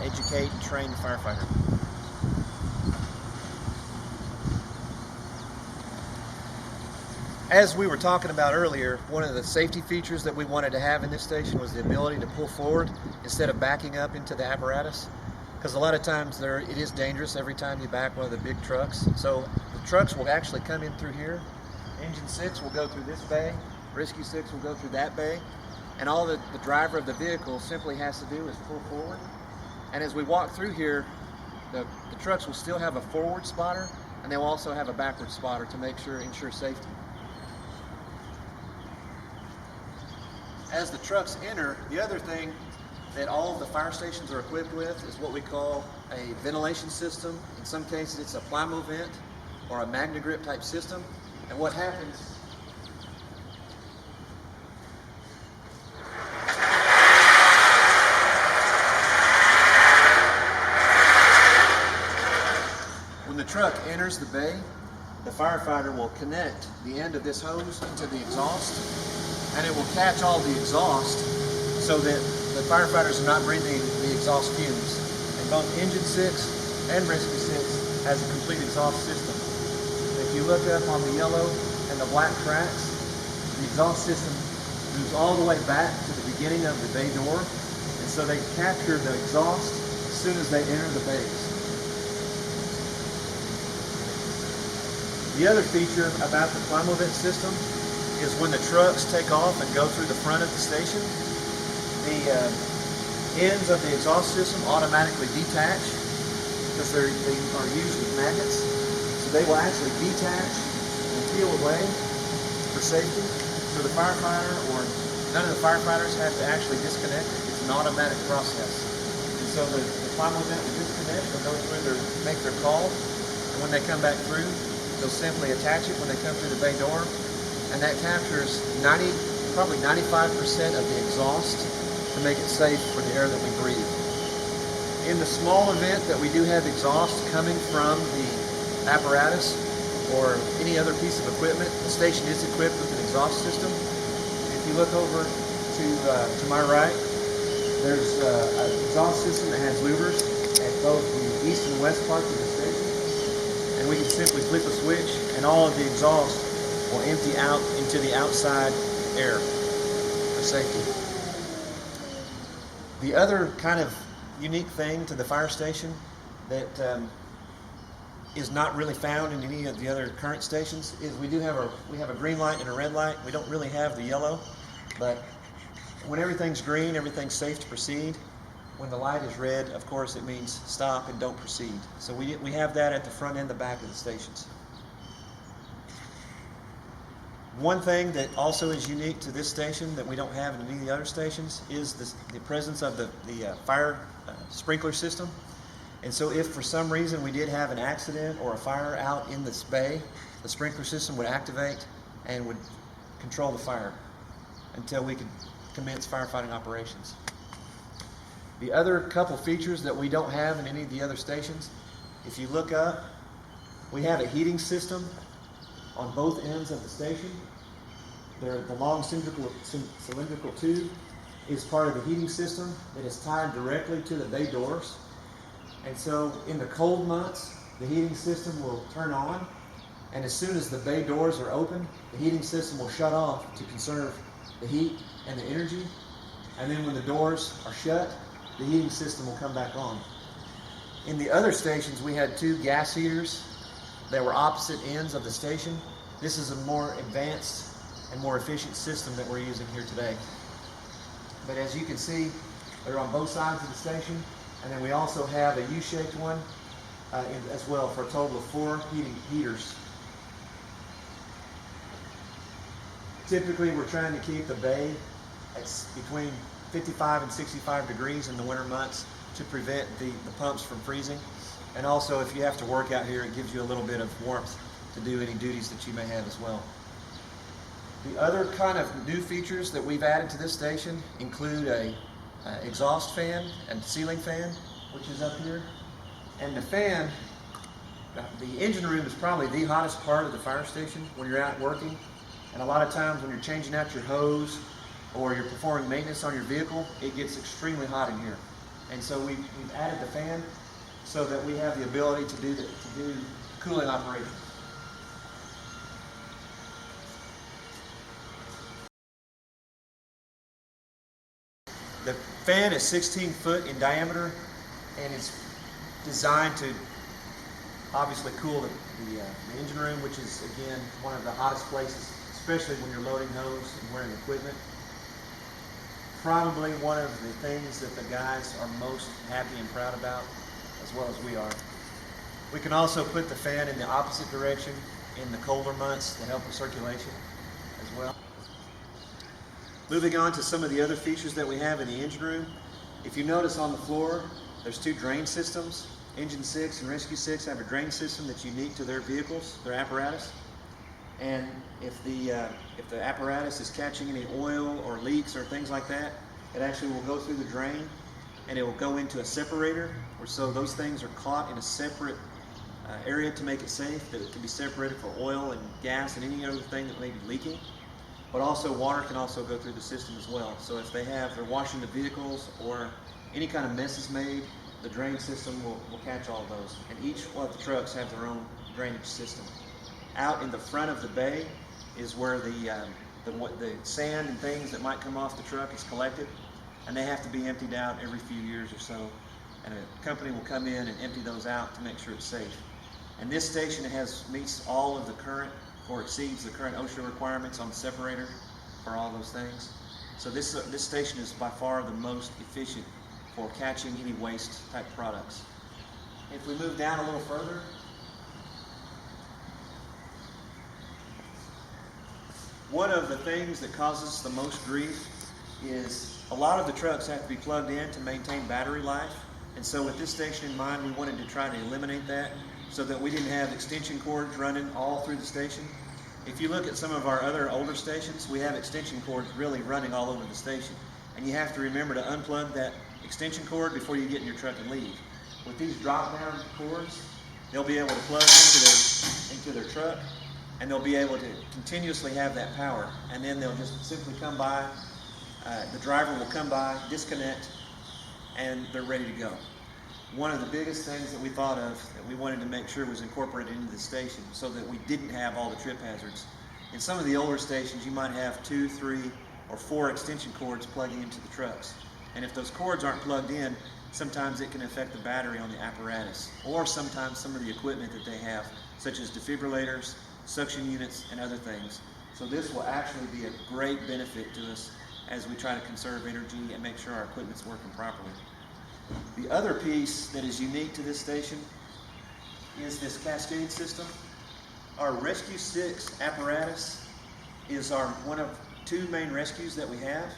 educate and train the firefighter. As we were talking about earlier, one of the safety features that we wanted to have in this station was the ability to pull forward instead of backing up into the apparatus. Because a lot of times it is dangerous every time you back one of the big trucks. So the trucks will actually come in through here. Engine 6 will go through this bay, Rescue 6 will go through that bay, and all the driver of the vehicle simply has to do is pull forward. And as we walk through here, the trucks will still have a forward spotter, and they'll also have a backward spotter to ensure safety. As the trucks enter, the other thing that all of the fire stations are equipped with is what we call a ventilation system. In some cases it's a Plimo vent or a MagnaGrip type system. And what happens when the truck enters the bay, the firefighter will connect the end of this hose into the exhaust, and it will catch all the exhaust so that the firefighters are not breathing the exhaust fumes. And both Engine 6 and Rescue 6 has a complete exhaust system. If you look up on the yellow and the black tracks, the exhaust system moves all the way back to the beginning of the bay door, and so they capture the exhaust as soon as they enter the bays. The other feature about the Plimo vent system is when the trucks take off and go through the front of the station, the ends of the exhaust system automatically detach because they are used with magnets. So they will actually detach and peel away for safety. So the firefighter or none of the firefighters have to actually disconnect. It's an automatic process. And so the Plimo vent will disconnect, they'll go through make their call, and when they come back through, they'll simply attach it when they come through the bay door. And that captures probably 95% of the exhaust to make it safe for the air that we breathe. In the small event that we do have exhaust coming from the apparatus or any other piece of equipment, the station is equipped with an exhaust system. If you look over to my right, there's an exhaust system that has louvers at both the east and west parts of the station. And we can simply flip a switch and all of the exhaust will empty out into the outside air for safety. The other kind of unique thing to the fire station that is not really found in any of the other current stations is we have a green light and a red light. We don't really have the yellow, but when everything's green, everything's safe to proceed. When the light is red, of course, it means stop and don't proceed. So we have that at the front and the back of the stations. One thing that also is unique to this station that we don't have in any of the other stations is the presence of the fire sprinkler system. And so if for some reason we did have an accident or a fire out in this bay, the sprinkler system would activate and would control the fire until we could commence firefighting operations. The other couple features that we don't have in any of the other stations, if you look up, we have a heating system on both ends of the station. The long cylindrical tube is part of the heating system that is tied directly to the bay doors. And so in the cold months, the heating system will turn on, and as soon as the bay doors are open, the heating system will shut off to conserve the heat and the energy. And then when the doors are shut, the heating system will come back on. In the other stations, we had two gas heaters that were opposite ends of the station. This is a more advanced and more efficient system that we're using here today. But as you can see, they're on both sides of the station, and then we also have a U-shaped one as well for a total of 4 heaters. Typically, we're trying to keep the bay at between 55 and 65 degrees in the winter months to prevent the pumps from freezing. And also, if you have to work out here, it gives you a little bit of warmth to do any duties that you may have as well. The other kind of new features that we've added to this station include a exhaust fan and ceiling fan, which is up here. And the fan, the engine room is probably the hottest part of the fire station when you're out working. And a lot of times when you're changing out your hose or you're performing maintenance on your vehicle, it gets extremely hot in here. And so we've added the fan so that we have the ability to do cooling operations. The fan is 16 foot in diameter, and it's designed to obviously cool the engine room, which is, again, one of the hottest places, especially when you're loading hose and wearing equipment. Probably one of the things that the guys are most happy and proud about, as well as we are. We can also put the fan in the opposite direction in the colder months to help with circulation as well. Moving on to some of the other features that we have in the engine room. If you notice on the floor, there's two drain systems. Engine 6 and Rescue 6 have a drain system that's unique to their vehicles, their apparatus. And if the apparatus is catching any oil or leaks or things like that, it actually will go through the drain and it will go into a separator, so those things are caught in a separate area to make it safe, that it can be separated for oil and gas and any other thing that may be leaking. But also water can also go through the system as well. So if they're washing the vehicles or any kind of mess is made, the drain system will catch all those. And each one of the trucks have their own drainage system. Out in the front of the bay is where the sand and things that might come off the truck is collected, and they have to be emptied out every few years or so. And a company will come in and empty those out to make sure it's safe. And this station meets all of the current, or exceeds the current OSHA requirements on the separator for all those things. So this station is by far the most efficient for catching any waste type products. If we move down a little further, one of the things that causes the most grief is a lot of the trucks have to be plugged in to maintain battery life. And so with this station in mind, we wanted to try to eliminate that so that we didn't have extension cords running all through the station. If you look at some of our other older stations, we have extension cords really running all over the station. And you have to remember to unplug that extension cord before you get in your truck and leave. With these drop-down cords, they'll be able to plug into their truck, and they'll be able to continuously have that power. And then they'll just simply come by, the driver will come by, disconnect, and they're ready to go. One of the biggest things that we thought of that we wanted to make sure was incorporated into the station so that we didn't have all the trip hazards. In some of the older stations, you might have 2, 3, or 4 extension cords plugging into the trucks. And if those cords aren't plugged in, sometimes it can affect the battery on the apparatus, or sometimes some of the equipment that they have, such as defibrillators, suction units, and other things. So this will actually be a great benefit to us as we try to conserve energy and make sure our equipment's working properly. The other piece that is unique to this station is this cascade system. Our Rescue 6 apparatus is one of 2 main rescues that we have.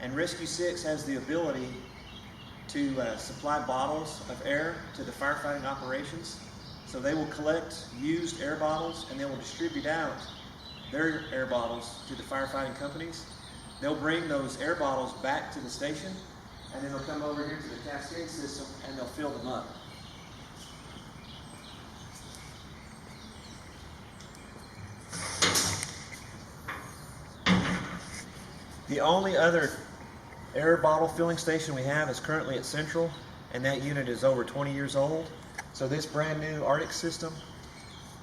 And Rescue 6 has the ability to supply bottles of air to the firefighting operations. So they will collect used air bottles and they will distribute out their air bottles to the firefighting companies. They'll bring those air bottles back to the station, and then they'll come over here to the cascade system and they'll fill them up. The only other air bottle filling station we have is currently at Central, and that unit is over 20 years old. So this brand new Arctic system,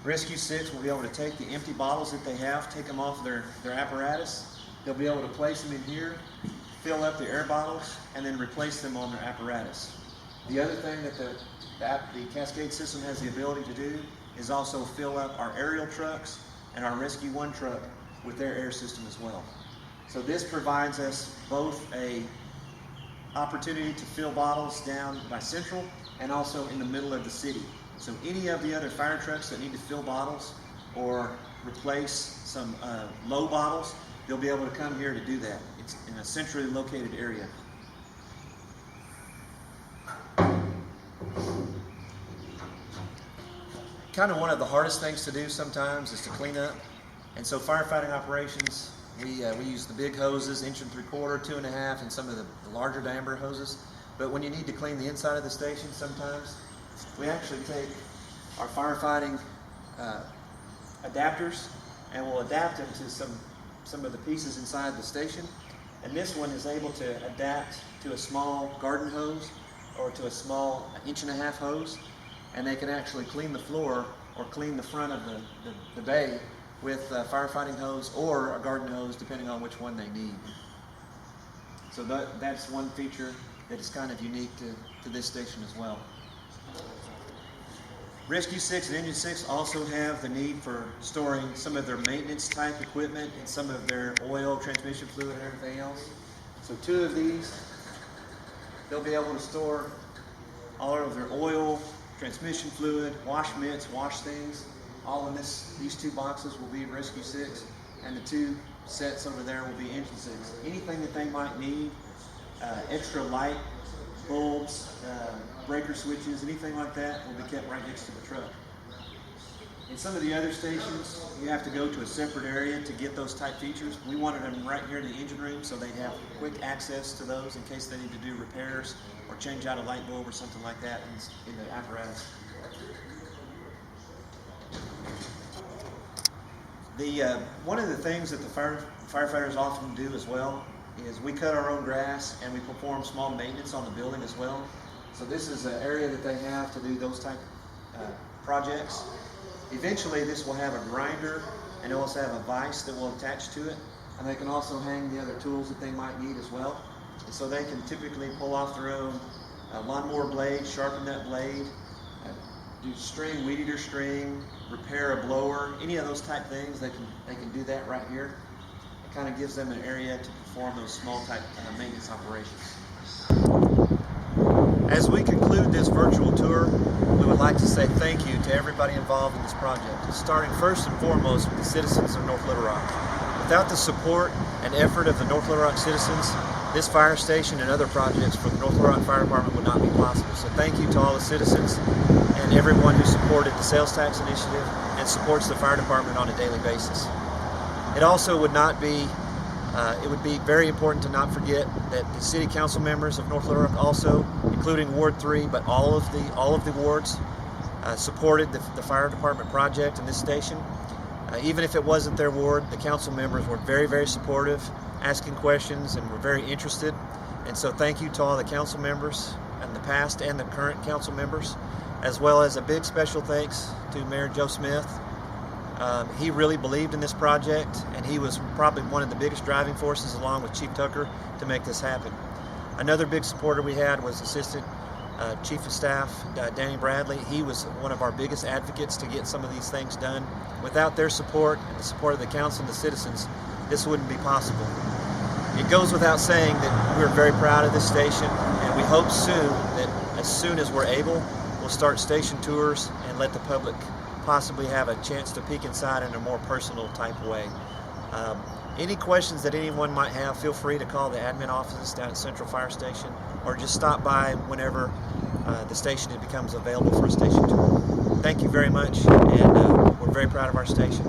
Rescue 6 will be able to take the empty bottles that they have, take them off their apparatus. They'll be able to place them in here, fill up the air bottles, and then replace them on their apparatus. The other thing that the Cascade system has the ability to do is also fill up our aerial trucks and our Rescue 1 truck with their air system as well. So this provides us both a opportunity to fill bottles down by Central and also in the middle of the city. So any of the other fire trucks that need to fill bottles or replace some low bottles, they'll be able to come here to do that. It's in a centrally located area. Kind of one of the hardest things to do sometimes is to clean up. And so firefighting operations, we use the big hoses, 1 3/4, 2.5, and some of the larger diameter hoses. But when you need to clean the inside of the station, sometimes we actually take our firefighting adapters and we'll adapt them to some of the pieces inside the station. And this one is able to adapt to a small garden hose or to a small 1.5-inch hose, and they can actually clean the floor or clean the front of the bay with a firefighting hose or a garden hose, depending on which one they need. So that's one feature that is kind of unique to this station as well. Rescue 6 and Engine 6 also have the need for storing some of their maintenance type equipment and some of their oil, transmission fluid, and everything else. So 2 of these, they'll be able to store all of their oil, transmission fluid, wash mitts, wash things, all in these 2 boxes will be Rescue 6, and the 2 sets over there will be Engine 6. Anything that they might need, extra light, bulbs, breaker switches, anything like that will be kept right next to the truck. In some of the other stations, you have to go to a separate area to get those type features. We wanted them right here in the engine room so they'd have quick access to those in case they need to do repairs or change out a light bulb or something like that in the apparatus. One of the things that the firefighters often do as well is we cut our own grass and we perform small maintenance on the building as well. So this is an area that they have to do those type projects. Eventually this will have a grinder and it will also have a vise that will attach to it, and they can also hang the other tools that they might need as well. And so they can typically pull off their own lawnmower blade, sharpen that blade, do string, weed eater string, repair a blower, any of those type things. They can do that right here. It kind of gives them an area to perform those small type maintenance operations. As we conclude this virtual tour, we would like to say thank you to everybody involved in this project, starting first and foremost with the citizens of North Little Rock. Without the support and effort of the North Little Rock citizens, this fire station and other projects for the North Little Rock Fire Department would not be possible. So thank you to all the citizens and everyone who supported the sales tax initiative and supports the fire department on a daily basis. It also would not be it would be very important to not forget that the city council members of North Little Rock also, including Ward 3, but all of the wards supported the fire department project in this station. Even if it wasn't their ward, the council members were very, very supportive, asking questions, and were very interested. And so thank you to all the council members, and the past and the current council members, as well as a big special thanks to Mayor Joe Smith. He really believed in this project, and he was probably one of the biggest driving forces, along with Chief Tucker, to make this happen. Another big supporter we had was Assistant Chief of Staff Danny Bradley. He was one of our biggest advocates to get some of these things done. Without their support and the support of the council and the citizens, this wouldn't be possible. It goes without saying that we're very proud of this station, and we hope as soon as we're able, we'll start station tours and let the public possibly have a chance to peek inside in a more personal type way. Any questions that anyone might have, feel free to call the admin offices down at Central Fire Station, or just stop by whenever the station becomes available for a station tour. Thank you very much, and we're very proud of our station.